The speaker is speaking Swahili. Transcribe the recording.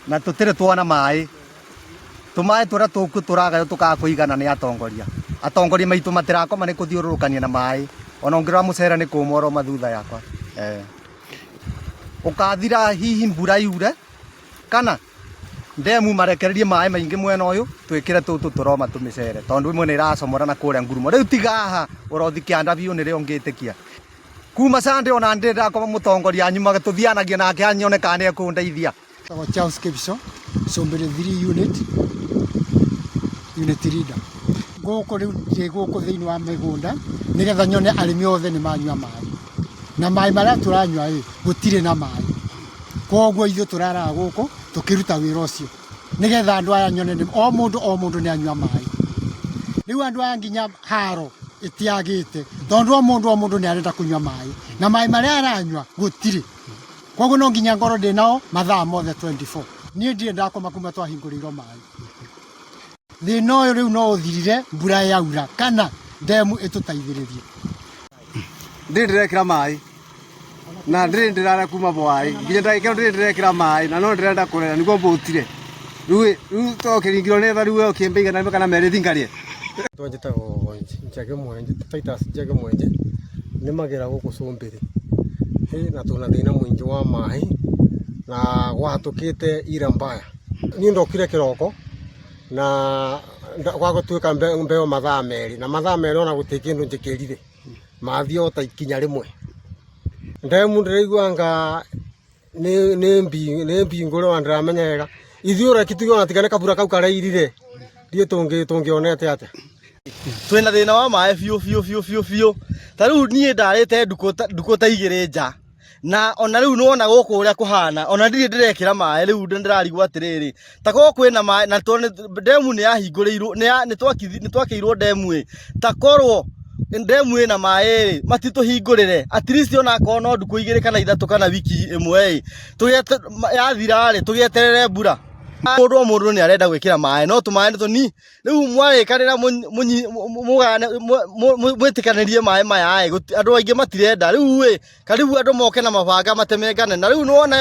na tutire tuona mai tumae turia turagayo tukakuigana ni atongoria maitu matirakoma ni kuthiururukania na mai ona ungira mucera ni kumoro mathutha yakwa ukathira hihi mbura yure kana ndemu marekererie mai maingi mwena uyu twikire tutu turoma tumicere tondu imwe ni iracomora na kuria ngurumo riu tigaha urothi kianda biu ni rio ngitikia kuma sande ona ndira kwa mutongoria anyuma tuthianagia nake anyone kana ekundeithia Charles Kebiso Sombere 3 unit leader goko riu ndi goko thiini wa migunda nigetha nyone arimi othe ni manyua mai na mai maria turanyua gutire na mai koguo ithu turara goko tukiruta wira ucio nigetha andu aya nyone o mundu ni anyua mai riu andu aya nginya haro itiagite tondu o mundu ni arenda kunyua mai na mai maria aranyua gutire koguo no nginya ngoro ndinao mathaa mothe 24 nie ndire ndakoma kuma twahingũrĩirwo mai thĩna ũyũ rĩu no ũthirire mbura yaura kana ndemu ĩtũteithĩrĩrie ndire ndirekĩra mai na ndire ndirara kuma bwai nginya ndagĩkĩra ndire ndirekĩra mai na no ndirenda kũrera nĩguo mbũtire rĩu tokĩringirwo nĩ tha rĩu ũkĩmbĩiga na kana merĩ thingarie twanjĩtagwo Njage Mwenje Titus Njage Mwenje nĩ magera gũkũ Sombere na tuna thina mwingi wa mai na gwatukite ira mbaya ni ndokire kiroko na gwagotwika mbeo mathaa meri na mathaa meri ona gutikindu njikirire mathio ta ikinya rimwe ndemu ndiraiguanga ni mbi ngoro andiramenya ithiura kitugiona tigane kabura kau kareirire ndie tungionete ate twina thina wa mai fiu tariu nie ndarite nduko ta igire nja na ona riu nona guku uria kuhana ona ndiri ndirekira mai riu ndirarigwa atiriri tako kwina mai na tone ndemu ni yahinguriirwo ni twakirwo ndemu takorwo ndemu ina mai matituhingurire at least ona kono nduko igire kana ithatu kana wiki imwe tugete yathira tugieterere mbura mundu ni arenda gwikira mai no tumae ni tuni riu mwarekanira mwitikanirie mai maya andu aingi matirenda riu karibu andu moke na mabanga matemengane na riu nona